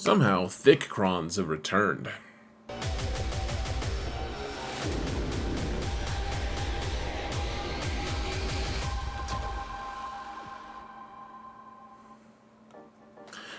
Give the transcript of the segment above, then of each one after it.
Somehow, thick crons have returned.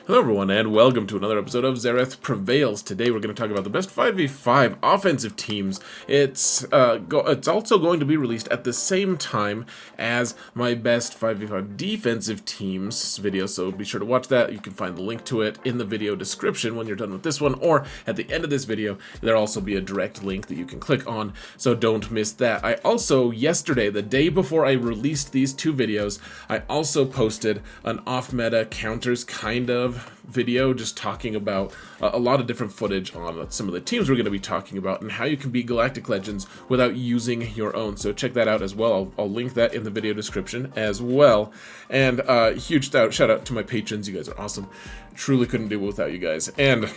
Hello everyone, and welcome to another episode of Zareth Prevails. Today we're going to talk about the best 5v5 offensive teams. It's also going to be released at the same time as my best 5v5 defensive teams video, so be sure to watch that. You can find the link to it in the video description when you're done with this one, or at the end of this video, there'll also be a direct link that you can click on, so don't miss that. I also, yesterday, the day before I released these two videos, I also posted an off-meta counters kind of video just talking about a lot of different footage on some of the teams we're going to be talking about and how you can beat Galactic Legends without using your own. So check that out as well. I'll link that in the video description as well. And huge shout out to my patrons. You guys are awesome. Truly couldn't do it without you guys. And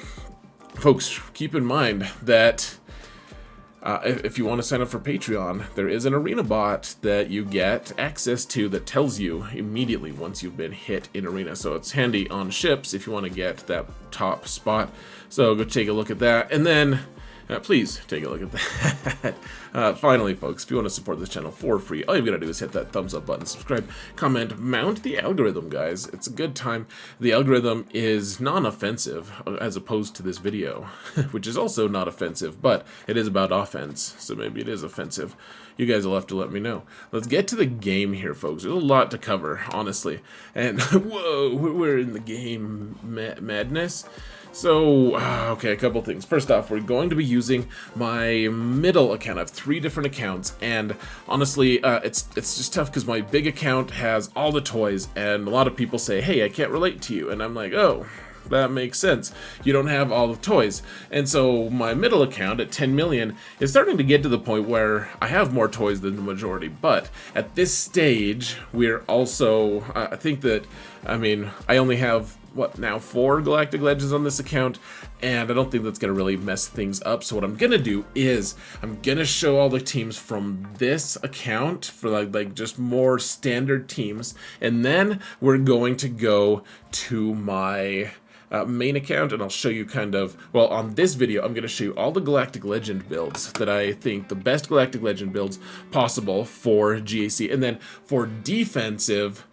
folks, keep in mind that if you want to sign up for Patreon, there is an arena bot that you get access to that tells you immediately once you've been hit in arena. So it's handy on ships if you want to get that top spot. So go take a look at that, and then please take a look at that. Finally, folks, if you want to support this channel for free, all you've got to do is hit that thumbs up button, subscribe, comment, mount the algorithm, guys. It's a good time. The algorithm is non-offensive as opposed to this video, which is also not offensive, but it is about offense, so maybe it is offensive. You guys will have to let me know. Let's get to the game here, folks. There's a lot to cover, honestly. And whoa, we're in the game madness. So, okay, a couple things. First off, we're going to be using my middle account. I have 3 different accounts, and honestly, it's just tough because my big account has all the toys, and a lot of people say, hey, I can't relate to you, and I'm like, oh, that makes sense. You don't have all the toys. And so my middle account at 10 million is starting to get to the point where I have more toys than the majority. But at this stage, we're also, I think that, I mean, I only have, what, now 4 Galactic Legends on this account, and I don't think that's going to really mess things up. So what I'm going to do is I'm going to show all the teams from this account for like just more standard teams, and then we're going to go to my main account, and I'll show you kind of, well, on this video I'm going to show you all the Galactic Legend builds that I think the best Galactic Legend builds possible for GAC, and then for defensive,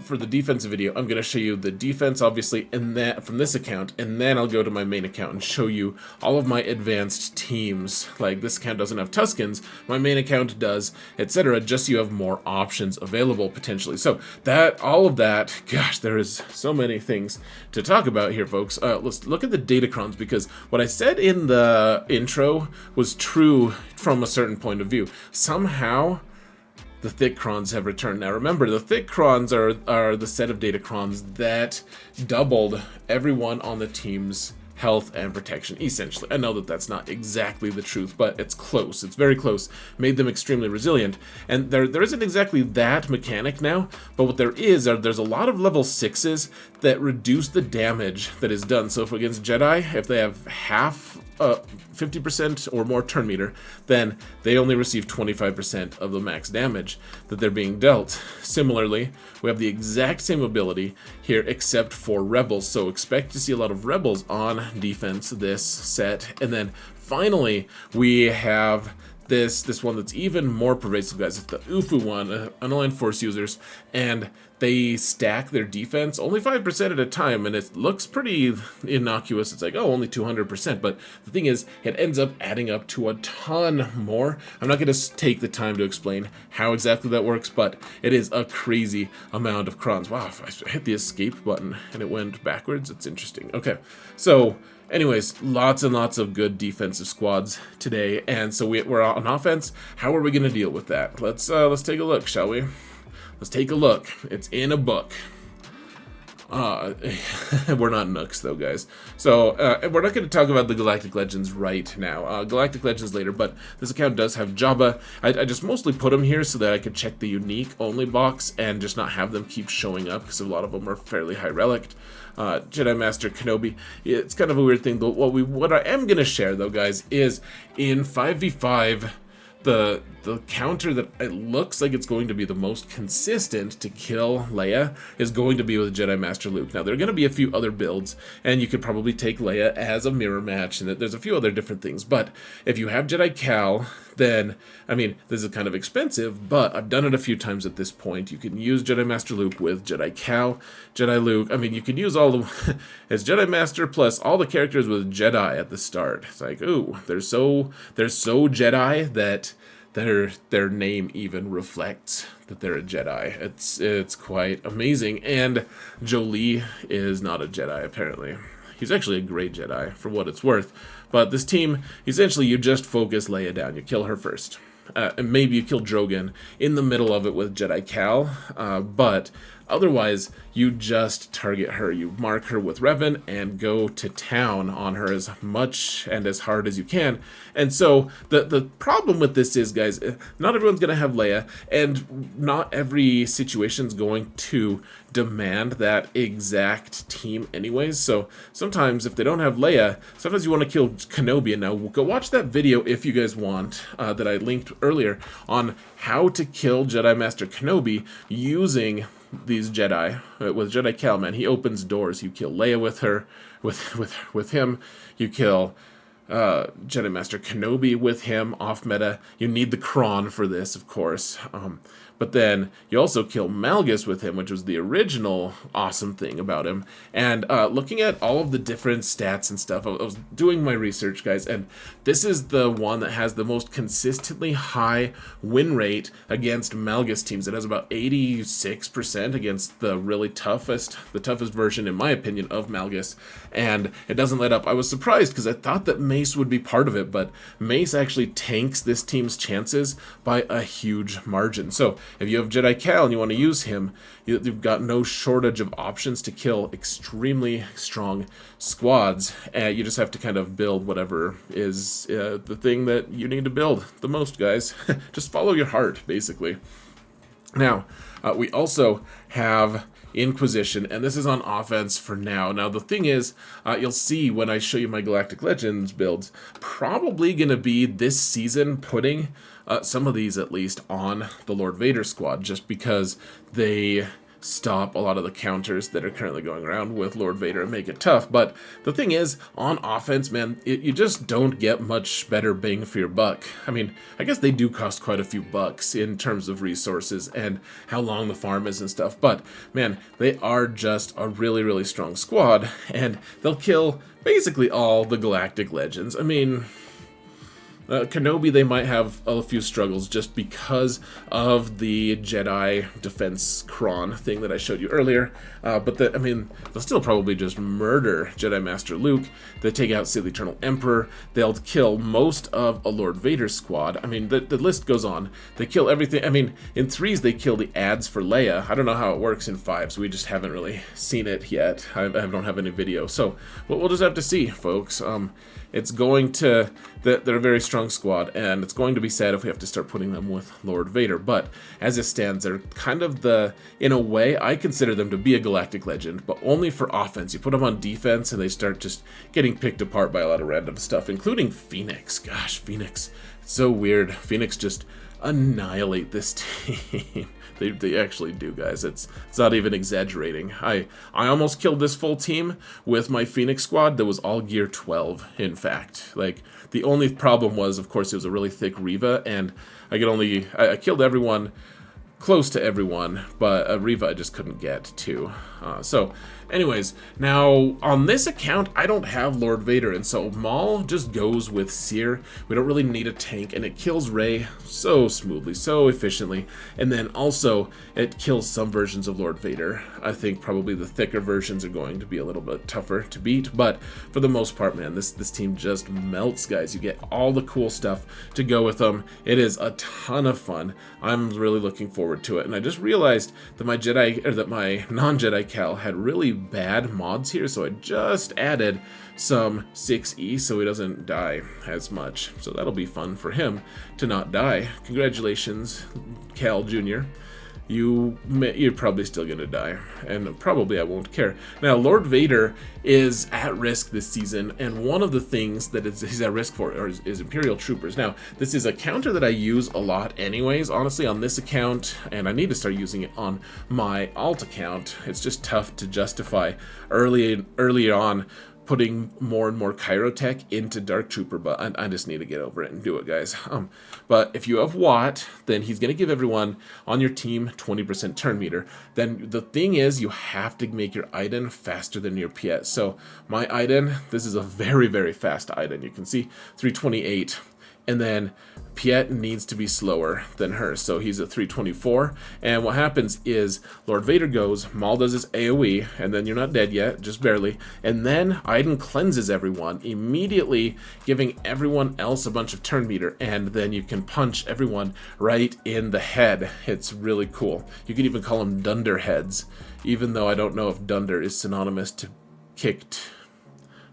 for the defensive video, I'm going to show you the defense, obviously, and that from this account, and then I'll go to my main account and show you all of my advanced teams. Like, this account doesn't have Tuskens, my main account does, etc., just so you have more options available, potentially. So, all of that, gosh, there is so many things to talk about here, folks. Let's look at the datacrons, because what I said in the intro was true from a certain point of view. Somehow, the thick crons have returned. Now remember, the thick crons are the set of datacrons that doubled everyone on the team's health and protection, essentially. I know that that's not exactly the truth, but it's close. It's very close. Made them extremely resilient. And there isn't exactly that mechanic now, but what there is, there's a lot of level 6s that reduce the damage that is done. So if against Jedi, if they have half 50% or more turn meter, then they only receive 25% of the max damage that they're being dealt. Similarly, we have the exact same ability here except for rebels, so expect to see a lot of rebels on defense this set. And then finally we have this one that's even more pervasive, guys. It's the UFU one, Unaligned Force users, and they stack their defense only 5% at a time, and it looks pretty innocuous. It's like, oh, only 200%, but the thing is, it ends up adding up to a ton more. I'm not going to take the time to explain how exactly that works, but it is a crazy amount of crons. Wow, if I hit the escape button and it went backwards, it's interesting. Okay, so anyways, lots and lots of good defensive squads today, and so we're on offense. How are we going to deal with that? Let's take a look, shall we? Let's take a look. It's in a book. We're not nooks, though, guys. So, we're not going to talk about the Galactic Legends right now. Galactic Legends later, but this account does have Jabba. I just mostly put them here so that I could check the unique only box and just not have them keep showing up, because a lot of them are fairly high relict. Jedi Master Kenobi. It's kind of a weird thing, but what I am going to share, though, guys, is in 5v5 the counter that it looks like it's going to be the most consistent to kill Leia is going to be with Jedi Master Luke. Now, there are going to be a few other builds, and you could probably take Leia as a mirror match, and there's a few other different things. But if you have Jedi Cal, then, I mean, this is kind of expensive, but I've done it a few times at this point. You can use Jedi Master Luke with Jedi Cal, Jedi Luke. I mean, you can use all the... it's Jedi Master plus all the characters with Jedi at the start. It's like, ooh, they're so Jedi that their name even reflects that they're a Jedi. It's quite amazing. And Jolie is not a Jedi, apparently. He's actually a great Jedi, for what it's worth. But this team, essentially, you just focus Leia down. You kill her first. And maybe you kill Drogon in the middle of it with Jedi Cal. But otherwise, you just target her. You mark her with Revan and go to town on her as much and as hard as you can. And so the problem with this is, guys, not everyone's going to have Leia, and not every situation's going to demand that exact team anyways. So sometimes if they don't have Leia, sometimes you want to kill Kenobi. And now go watch that video if you guys want that I linked earlier on how to kill Jedi Master Kenobi using these Jedi with Jedi Cal. Man, he opens doors. You kill Leia with her, with him. You kill Jedi Master Kenobi with him off meta. You need the cron for this, of course. But then you also kill Malgus with him, which was the original awesome thing about him. And looking at all of the different stats and stuff, I was doing my research, guys, and this is the one that has the most consistently high win rate against Malgus teams. It has about 86% against the really toughest version, in my opinion, of Malgus, and it doesn't let up. I was surprised because I thought that Mace would be part of it, but Mace actually tanks this team's chances by a huge margin. So if you have Jedi Cal and you want to use him, you've got no shortage of options to kill extremely strong squads. You just have to kind of build whatever is the thing that you need to build the most, guys. Just follow your heart, basically. Now, we also have Inquisition, and this is on offense for now. Now, the thing is, you'll see when I show you my Galactic Legends builds, probably going to be this season putting some of these, at least, on the Lord Vader squad, just because they stop a lot of the counters that are currently going around with Lord Vader and make it tough. But the thing is, on offense, man, you just don't get much better bang for your buck. I mean, I guess they do cost quite a few bucks in terms of resources and how long the farm is and stuff, but man, they are just a really, really strong squad, and they'll kill basically all the Galactic Legends. I mean, Kenobi, they might have a few struggles just because of the Jedi defense cron thing that I showed you earlier. But I mean, they'll still probably just murder Jedi Master Luke. They take out the Eternal Emperor. They'll kill most of a Lord Vader squad. I mean, the list goes on. They kill everything. I mean, in 3s, they kill the ads for Leia. I don't know how it works in 5s. We just haven't really seen it yet. I don't have any video. So we'll just have to see, folks. It's going to... They're a very strong squad, and it's going to be sad if we have to start putting them with Lord Vader, but as it stands, they're kind of in a way, I consider them to be a Galactic Legend, but only for offense. You put them on defense, and they start just getting picked apart by a lot of random stuff, including Phoenix. Gosh, Phoenix, it's so weird. Phoenix just annihilate this team. They actually do, guys. It's not even exaggerating. I almost killed this full team with my Phoenix squad that was all gear 12, in fact. Like, the only problem was, of course, it was a really thick Reva, and I killed everyone, close to everyone, but Reva I just couldn't get to. So, anyways, now on this account, I don't have Lord Vader, and so Maul just goes with Seer. We don't really need a tank, and it kills Rey so smoothly, so efficiently, and then also it kills some versions of Lord Vader. I think probably the thicker versions are going to be a little bit tougher to beat, but for the most part, man, this team just melts, guys. You get all the cool stuff to go with them. It is a ton of fun. I'm really looking forward to it, and I just realized that my non-Jedi Cal had really bad mods here, so I just added some 6E so he doesn't die as much. So that'll be fun for him to not die. Congratulations, Cal Jr. you're probably still gonna die, and probably I won't care. Now, Lord Vader is at risk this season, and one of the things that he's at risk for is Imperial troopers. Now, this is a counter that I use a lot anyways, honestly, on this account, and I need to start using it on my alt account. It's just tough to justify early on putting more and more Chirotech into Dark Trooper, but I just need to get over it and do it, guys. But if you have Watt, then he's going to give everyone on your team 20% turn meter. Then the thing is, you have to make your Iden faster than your Piet. So my Iden, this is a very, very fast Iden. You can see 328. And then Piet needs to be slower than her, so he's at 324. And what happens is Lord Vader goes, Maul does his AoE, and then you're not dead yet, just barely. And then Iden cleanses everyone, immediately giving everyone else a bunch of turn meter, and then you can punch everyone right in the head. It's really cool. You can even call them Dunderheads, even though I don't know if Dunder is synonymous to kicked.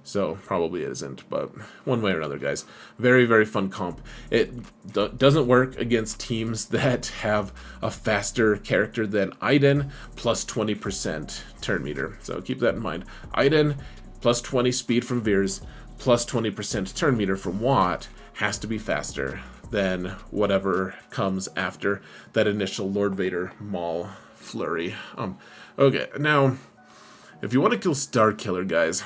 So, probably it isn't, but one way or another, guys. Very, very fun comp. It doesn't work against teams that have a faster character than Iden, plus 20% turn meter. So, keep that in mind. Iden, plus 20 speed from Veers, plus 20% turn meter from Watt, has to be faster than whatever comes after that initial Lord Vader Maul flurry. Okay, now, if you want to kill Star Killer, guys,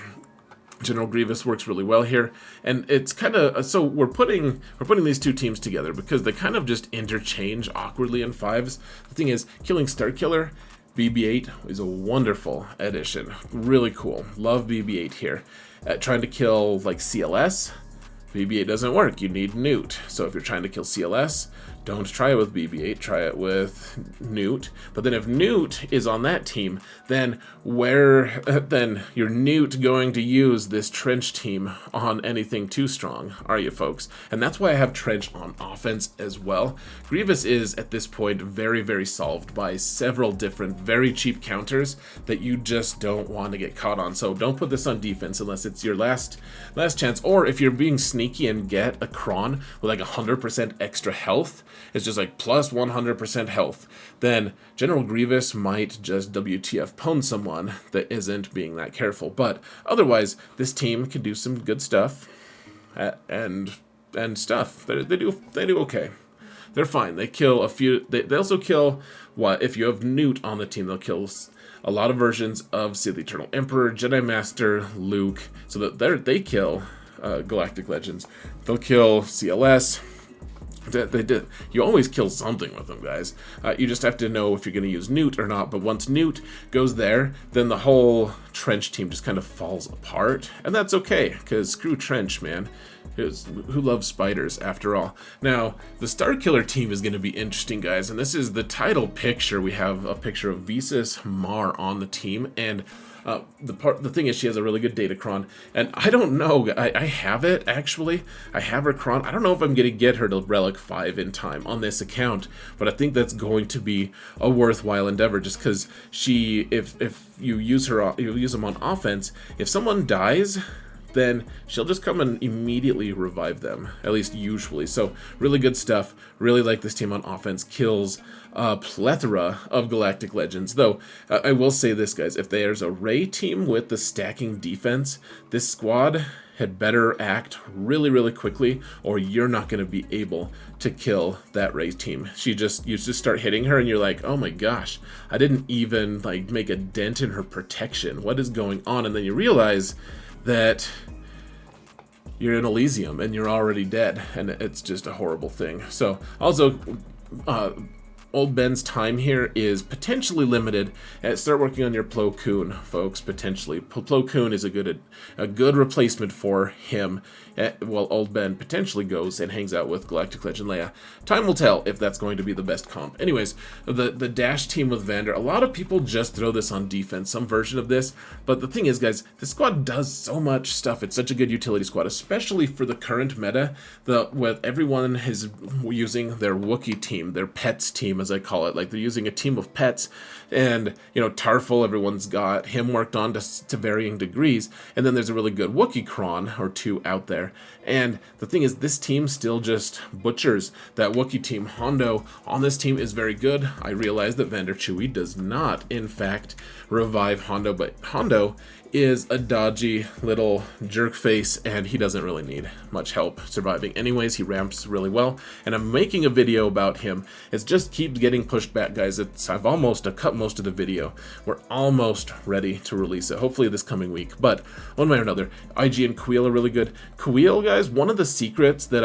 General Grievous works really well here, and it's kind of so we're putting these two teams together because they kind of just interchange awkwardly in fives. The thing is, killing Star Killer, BB-8 is a wonderful addition, really cool. Love BB-8 here. Trying to kill like CLS, BB-8 doesn't work. You need Newt. So if you're trying to kill CLS, don't try it with BB-8, try it with Newt. But then if Newt is on that team, then then you're Newt going to use this Trench team on anything too strong, are you folks? And that's why I have Trench on offense as well. Grievous is, at this point, very, very solved by several different, very cheap counters that you just don't want to get caught on. So don't put this on defense unless it's your last chance. Or if you're being sneaky and get a cron with like 100% extra health, it's just like plus 100% health, then General Grievous might just WTF pwn someone that isn't being that careful. But otherwise, this team can do some good stuff and stuff. They do okay. They're fine. They kill a few. They also kill what? If you have Newt on the team, they'll kill a lot of versions of Sith Eternal Emperor, Jedi Master Luke, so that they kill Galactic Legends. They'll kill CLS. They did. You always kill something with them, guys. You just have to know if you're going to use Newt or not. But once Newt goes there, then the whole Trench team just kind of falls apart. And that's okay, because screw Trench, man. Who loves spiders, after all? Now, the Star Killer team is going to be interesting, guys. And this is the title picture. We have a picture of Visas Mar on the team. And the thing is, she has a really good data cron, and I don't know, I have it, actually. I have her cron. I don't know if I'm going to get her to Relic 5 in time on this account, but I think that's going to be a worthwhile endeavor, just because if you use them on offense, if someone dies, then she'll just come and immediately revive them, at least usually. So really good stuff. Really like this team on offense. Kills a plethora of Galactic Legends. Though, I will say this, guys. If there's a Rey team with the stacking defense, this squad had better act really, really quickly, or you're not going to be able to kill that Rey team. You just start hitting her, and you're like, oh my gosh, I didn't even like make a dent in her protection. What is going on? And then you realize that you're in Elysium and you're already dead, and it's just a horrible thing. So also, Old Ben's time here is potentially limited. Start working on your Plo Koon, folks, potentially. Plo Koon is a good replacement for him, while Old Ben potentially goes and hangs out with Galactic Legend Leia. Time will tell if that's going to be the best comp. Anyways, the Dash team with Vander, a lot of people just throw this on defense, some version of this, but the thing is, guys, this squad does so much stuff. It's such a good utility squad, especially for the current meta, with everyone is using their Wookiee team, their pets team, as I call it. Like, they're using a team of pets, and, you know, Tarful, everyone's got him worked on to varying degrees, and then there's a really good Wookiee cron or two out there. And the thing is, this team still just butchers that Wookiee team. Hondo on this team is very good. I realize that Vander Chewie does not, in fact, revive Hondo, but Hondo is a dodgy little jerk face, and he doesn't really need much help surviving. Anyways, he ramps really well, and I'm making a video about him. It just keeps getting pushed back, guys. I've almost cut most of the video. We're almost ready to release it, hopefully this coming week. But one way or another, IG and Kuiil are really good. Kuiil, guys, one of the secrets that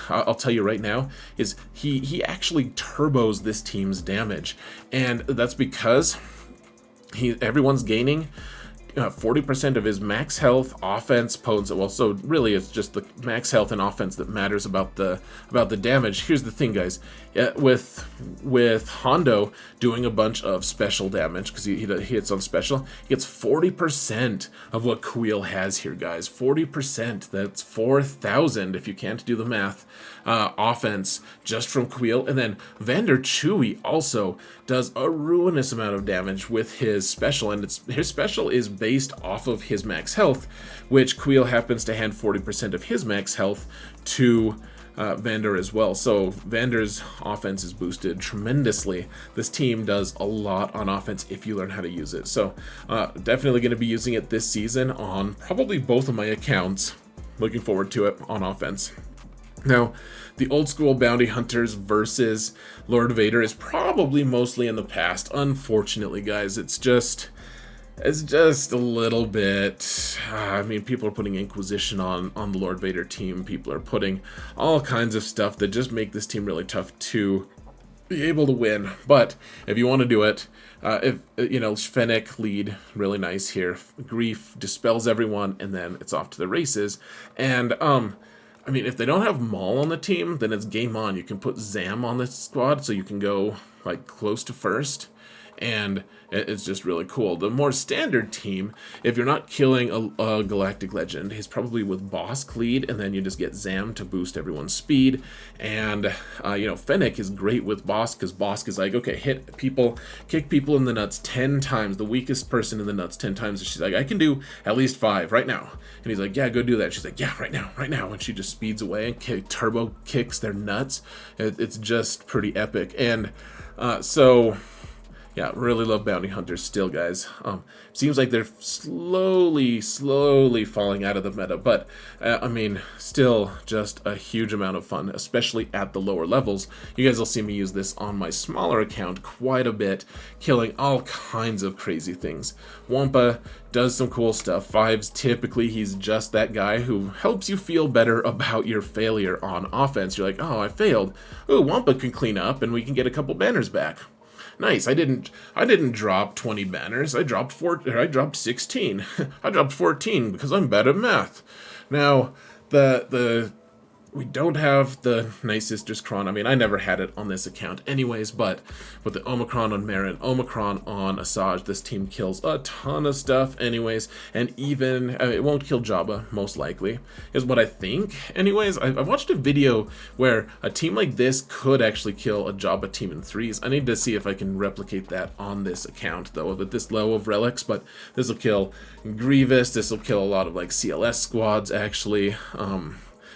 I'll tell you right now is he actually turbos this team's damage, and that's because everyone's gaining 40% of his max health, offense, potency. Well, so really it's just the max health and offense that matters about the damage. Here's the thing, guys. With Hondo doing a bunch of special damage, because he hits on special, he gets 40% of what Kuiil has here, guys. 40%. That's 4,000 if you can't do the math. Offense just from Kuiil. And then Vander Chewie also does a ruinous amount of damage with his special, and his special is based off of his max health, which Kuiil happens to hand 40% of his max health to Vander as well. So Vander's offense is boosted tremendously. This team does a lot on offense if you learn how to use it. So definitely going to be using it this season on probably both of my accounts. Looking forward to it on offense. Now, the old school bounty hunters versus Lord Vader is probably mostly in the past. Unfortunately, guys, it's just a little bit. I mean, people are putting Inquisition on the Lord Vader team. People are putting all kinds of stuff that just make this team really tough to be able to win. But if you want to do it, if you know, Fennec lead really nice here. Grief dispels everyone, and then it's off to the races. And I mean, if they don't have Maul on the team, then it's game on. You can put Zam on the squad, so you can go like close to first, and it's just really cool. The more standard team, if you're not killing a Galactic Legend, is probably with Bosk lead, and then you just get Zam to boost everyone's speed. And you know, Fennec is great with Bosk, because Bosk is like, okay, hit people, kick people in the nuts 10 times, the weakest person in the nuts 10 times. And she's like, I can do at least 5 right now. And he's like, yeah, go do that. She's like, yeah, right now. And she just speeds away and turbo kicks their nuts. It's just pretty epic. And so yeah, really love bounty hunters still, guys. Seems like they're slowly falling out of the meta, but I mean, still just a huge amount of fun, especially at the lower levels. You guys will see me use this on my smaller account quite a bit, killing all kinds of crazy things. Wampa does some cool stuff. Fives, typically he's just that guy who helps you feel better about your failure on offense. You're like, oh, I failed. Oh, Wampa can clean up and we can get a couple banners back. Nice. I didn't drop 20 banners. I dropped 16. I dropped 14 because I'm bad at math. Now, we don't have the Nightsisters cron. I mean, I never had it on this account anyways, but with the Omicron on Marin, Omicron on Asajj, this team kills a ton of stuff anyways, and even, it won't kill Jabba, most likely, is what I think. Anyways, I watched a video where a team like this could actually kill a Jabba team in 3s. I need to see if I can replicate that on this account, though, with this low of relics, but this will kill Grievous, this will kill a lot of, like, CLS squads, actually.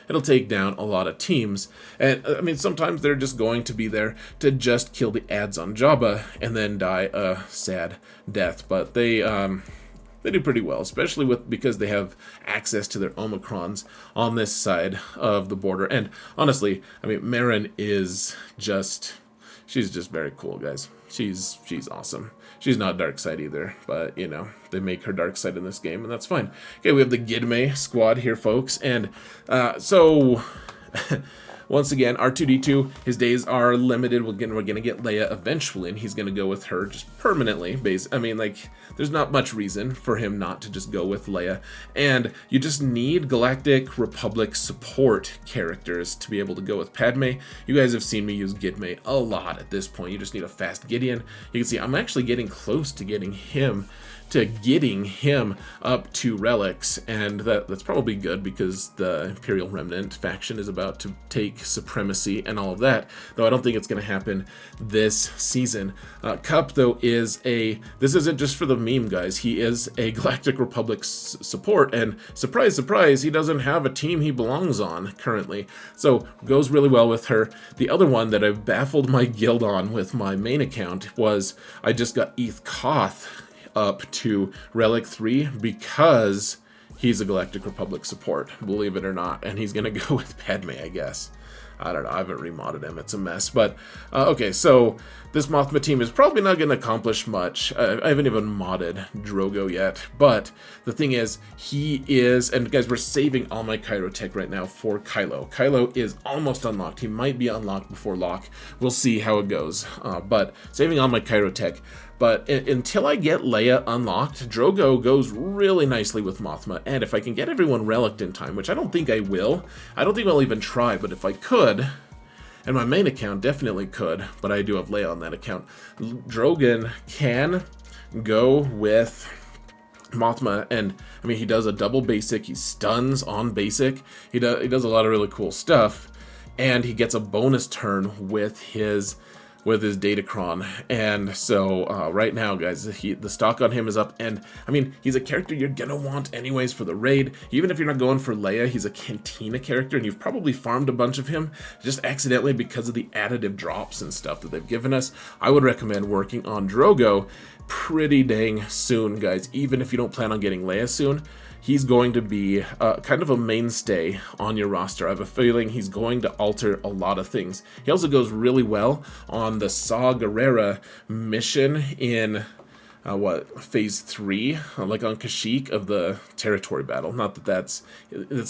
It'll take down a lot of teams, and I mean, sometimes they're just going to be there to just kill the ads on Jabba and then die a sad death. But they do pretty well, especially because they have access to their Omicrons on this side of the border. And honestly, I mean, Marin is she's just very cool, guys. She's awesome. She's not dark side either, but you know, they make her dark side in this game, and that's fine. Okay, we have the Gidme squad here, folks, and so once again, R2-D2, his days are limited. We're gonna get Leia eventually, and he's gonna go with her just permanently. I mean, like, there's not much reason for him not to just go with Leia, and you just need Galactic Republic support characters to be able to go with Padme. You guys have seen me use Gidme a lot at this point. You just need a fast Gideon. You can see I'm actually getting close to getting him to getting him up to relics, and that's probably good because the Imperial Remnant faction is about to take supremacy and all of that, though I don't think it's going to happen this season. Cup, though, this isn't just for the meme, guys. He is a Galactic Republic support, and surprise, surprise, he doesn't have a team he belongs on currently, so goes really well with her. The other one that I baffled my guild on with my main account was I just got Eth Koth up to Relic 3 because he's a Galactic Republic support, believe it or not, and he's gonna go with Padme, I guess. I don't know, I haven't remodded him, it's a mess, but okay, so this Mothma team is probably not going to accomplish much. I haven't even modded Drogo yet, but the thing is, he is, and guys, we're saving all my Kyrotech right now for Kylo. Kylo is almost unlocked. He might be unlocked before lock. We'll see how it goes, but saving all my Kyrotech. But until I get Leia unlocked, Drogo goes really nicely with Mothma, and if I can get everyone relicked in time, which I don't think I will, I don't think I'll even try, but if I could, and my main account definitely could, but I do have Leia on that account, Drogon can go with Mothma, and I mean, he does a double basic, he stuns on basic, he does a lot of really cool stuff, and he gets a bonus turn with his Datacron, and so right now, guys, the stock on him is up, and I mean, he's a character you're gonna want anyways for the raid. Even if you're not going for Leia, he's a Cantina character, and you've probably farmed a bunch of him just accidentally because of the additive drops and stuff that they've given us. I would recommend working on Drogo pretty dang soon, guys, even if you don't plan on getting Leia soon. He's going to be kind of a mainstay on your roster. I have a feeling he's going to alter a lot of things. He also goes really well on the Saw Gerrera mission in phase 3, like on Kashyyyk of the territory battle. Not that that's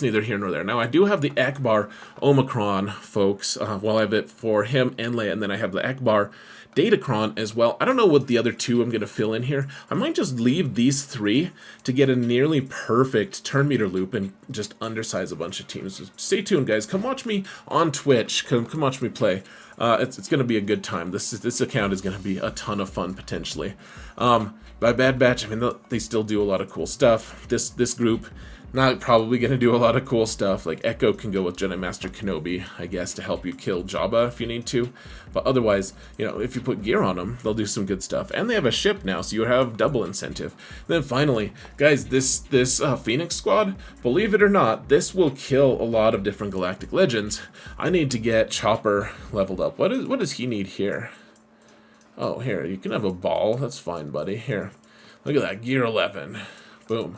neither here nor there. Now I do have the Akbar Omicron, folks. Well, I have it for him and Leia, and then I have the Akbar Datacron as well. I don't know what the other two I'm going to fill in here. I might just leave these 3 to get a nearly perfect turn meter loop and just undersize a bunch of teams. So stay tuned, guys. Come watch me on Twitch. Come watch me play. It's going to be a good time. This account is going to be a ton of fun, potentially. By Bad Batch, I mean, they still do a lot of cool stuff. This group, not probably going to do a lot of cool stuff. Like Echo can go with Jedi Master Kenobi, I guess, to help you kill Jabba if you need to. But otherwise, you know, if you put gear on them, they'll do some good stuff. And they have a ship now, so you have double incentive. Then finally, guys, this Phoenix squad, believe it or not, this will kill a lot of different Galactic Legends. I need to get Chopper leveled up. What does he need here? Oh, here, you can have a ball. That's fine, buddy. Here, look at that, gear 11. Boom.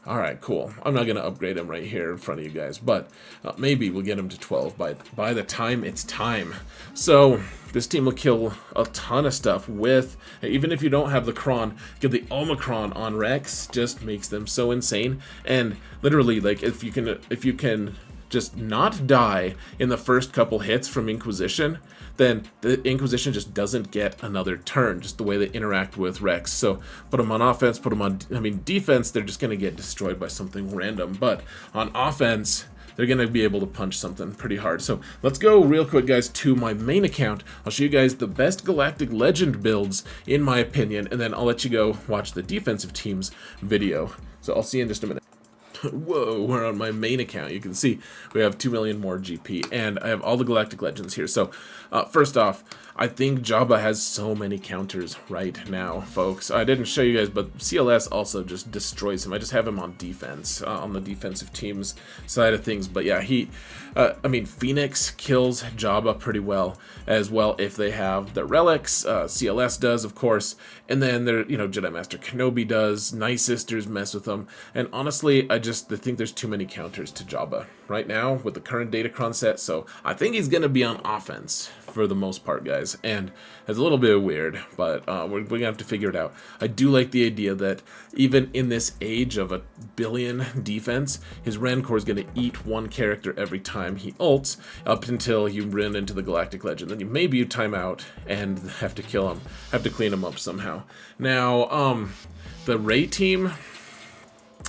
Alright, cool. I'm not going to upgrade him right here in front of you guys, but maybe we'll get him to 12 by the time it's time. So, this team will kill a ton of stuff with, even if you don't have the cron, get the Omicron on Rex, just makes them so insane. And literally, like, if you can just not die in the first couple hits from Inquisition, then the Inquisition just doesn't get another turn, just the way they interact with Rex. So put them on offense, put them on, I mean, defense, they're just going to get destroyed by something random. But on offense, they're going to be able to punch something pretty hard. So let's go real quick, guys, to my main account. I'll show you guys the best Galactic Legend builds, in my opinion, and then I'll let you go watch the defensive team's video. So I'll see you in just a minute. Whoa, we're on my main account. You can see we have 2 million more GP, and I have all the Galactic Legends here. So, first off, I think Jabba has so many counters right now, folks. I didn't show you guys, but CLS also just destroys him. I just have him on defense, on the defensive team's side of things. But yeah, I mean, Phoenix kills Jabba pretty well as well if they have the relics. CLS does, of course, and then Jedi Master Kenobi does. Nightsisters mess with them, and honestly, I think there's too many counters to Jabba right now with the current Datacron set. So I think he's gonna be on offense for the most part, guys, and it's a little bit weird, but we're gonna have to figure it out. I do like the idea that even in this age of a billion defense, his Rancor is gonna eat one character every time he ults up until you run into the Galactic Legend. Then maybe you time out and have to kill him, have to clean him up somehow. Now, the Rey team,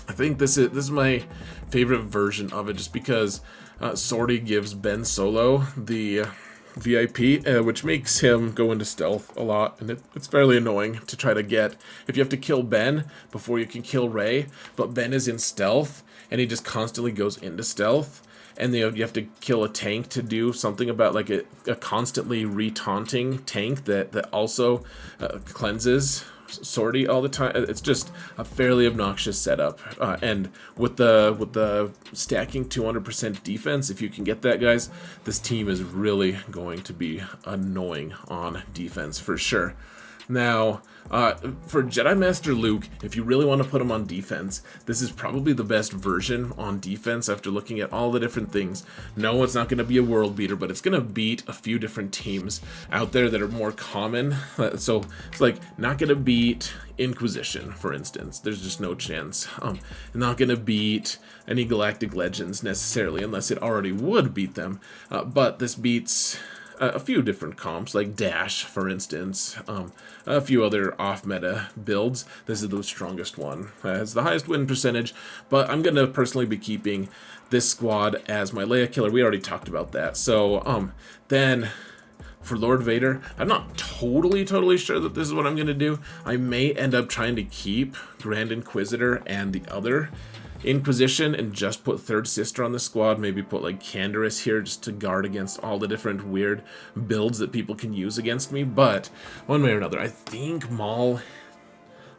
I think this is my favorite version of it, just because Sorty gives Ben Solo the VIP, which makes him go into stealth a lot, and it's fairly annoying to try to get, if you have to kill Ben before you can kill Rey, but Ben is in stealth, and he just constantly goes into stealth, and you have to kill a tank to do something about, like, a constantly re-taunting tank that also cleanses sortie all the time. It's just a fairly obnoxious setup, and with the stacking 200% defense, if you can get that, guys, this team is really going to be annoying on defense for sure. Now, for Jedi Master Luke, if you really want to put him on defense, this is probably the best version on defense after looking at all the different things. No, it's not going to be a world beater, but it's going to beat a few different teams out there that are more common. So it's like not going to beat Inquisition, for instance. There's just no chance. Not going to beat any Galactic Legends necessarily, unless it already would beat them. But this beats a few different comps, like Dash, for instance, a few other off-meta builds. This is the strongest one. It has the highest win percentage, but I'm going to personally be keeping this squad as my Leia killer. We already talked about that. So, then for Lord Vader, I'm not totally sure that this is what I'm going to do. I may end up trying to keep Grand Inquisitor and the other Inquisition and just put Third Sister on the squad. Maybe put like Canderous here just to guard against all the different weird builds that people can use against me. But one way or another, I think Maul,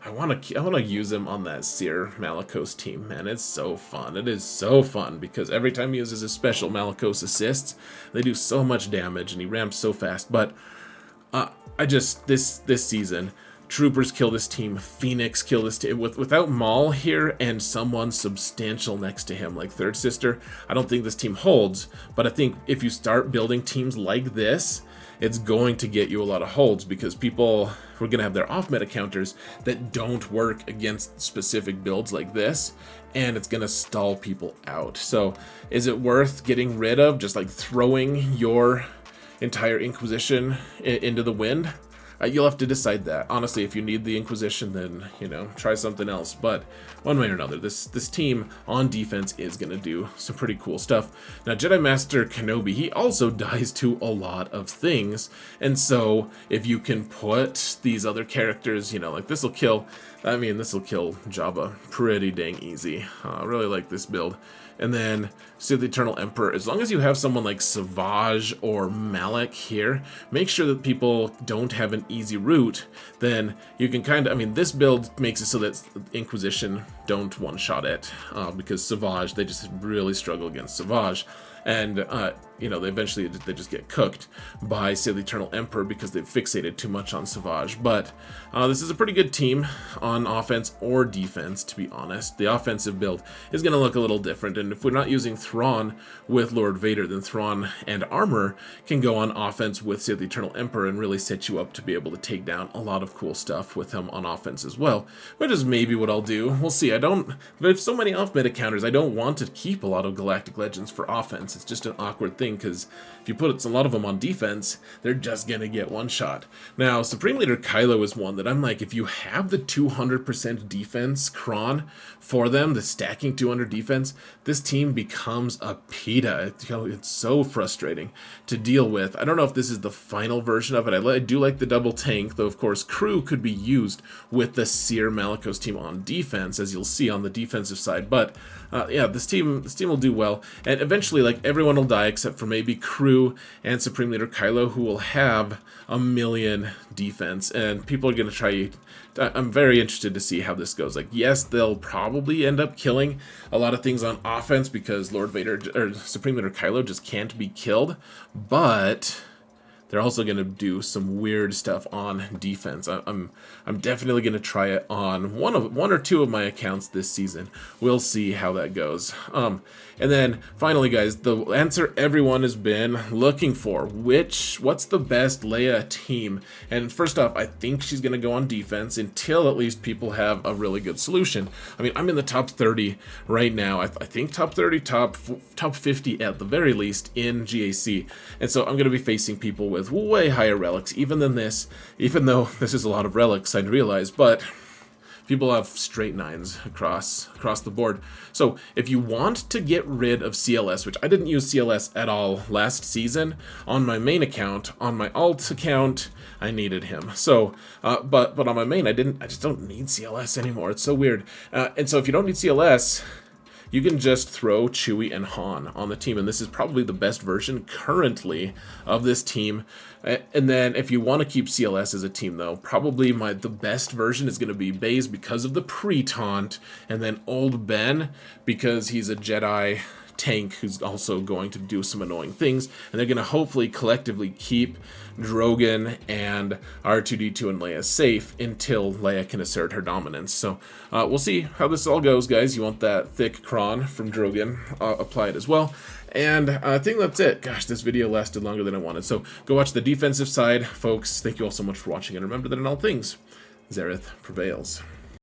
I want to use him on that Seer Malicos team. Man, it's so fun. It is so fun because every time he uses his special Malicos assists, they do so much damage and he ramps so fast. But this season, Troopers kill this team, Phoenix kill this team. Without Maul here and someone substantial next to him, like Third Sister, I don't think this team holds. But I think if you start building teams like this, it's going to get you a lot of holds because people are going to have their off-meta counters that don't work against specific builds like this, and it's going to stall people out. So is it worth getting rid of, just like throwing your entire Inquisition into the wind? You'll have to decide that. Honestly, if you need the Inquisition, then, you know, try something else. But one way or another, this team on defense is going to do some pretty cool stuff. Now, Jedi Master Kenobi, he also dies to a lot of things. And so if you can put these other characters, you know, like this will kill Jabba pretty dang easy. I really like this build. And then Sith Eternal Emperor, as long as you have someone like Savage or Malak here, make sure that people don't have an easy route, then you can kind of, I mean, this build makes it so that Inquisition don't one-shot it, because Savage, they just really struggle against Savage. And, you know, they just get cooked by, say, the Eternal Emperor because they've fixated too much on Savage. But this is a pretty good team on offense or defense, to be honest. The offensive build is going to look a little different. And if we're not using Thrawn with Lord Vader, then Thrawn and Armor can go on offense with, say, the Eternal Emperor and really set you up to be able to take down a lot of cool stuff with him on offense as well, which is maybe what I'll do. We'll see. There's so many off-meta counters, I don't want to keep a lot of Galactic Legends for offense. It's just an awkward thing because if you put a lot of them on defense, they're just going to get one shot. Now, Supreme Leader Kylo is one that I'm like, if you have the 200% defense cron for them, the stacking 200 defense, this team becomes a PETA. It's so frustrating to deal with. I don't know if this is the final version of it. I do like the double tank, though of course crew could be used with the Seer Malicos team on defense, as you'll see on the defensive side. But yeah, this team will do well, and eventually, like, everyone will die except for maybe crew and Supreme Leader Kylo, who will have 1,000,000 defense, and people are going to try. I'm very interested to see how this goes. Like, yes, they'll probably end up killing a lot of things on offense because Lord Vader or Supreme Leader Kylo just can't be killed, but they're also going to do some weird stuff on defense. I'm definitely going to try it on one or two of my accounts this season. We'll see how that goes. And then finally, guys, the answer everyone has been looking for: what's the best Leia team? And first off, I think she's going to go on defense until at least people have a really good solution. I mean, I'm in the top 30 right now. I think top 30, top 50 at the very least in GAC. And so I'm going to be facing people with way higher relics even than this, even though this is a lot of relics, I'd realize. But if people have straight 9s across the board. So if you want to get rid of CLS, which I didn't use CLS at all last season, on my main account, on my alt account, I needed him. So, but on my main, I just don't need CLS anymore. It's so weird. And so if you don't need CLS, you can just throw Chewie and Han on the team, and this is probably the best version currently of this team. And then if you want to keep CLS as a team, though, probably the best version is going to be Baze because of the pre-taunt, and then Old Ben because he's a Jedi tank who's also going to do some annoying things, and they're going to hopefully collectively keep Drogon and R2-D2 and Leia safe until Leia can assert her dominance. So we'll see how this all goes, guys. You want that thick cron from Drogon applied as well. And I think that's it. Gosh, this video lasted longer than I wanted. So go watch the defensive side, folks. Thank you all so much for watching, and remember that in all things, Xaereth prevails.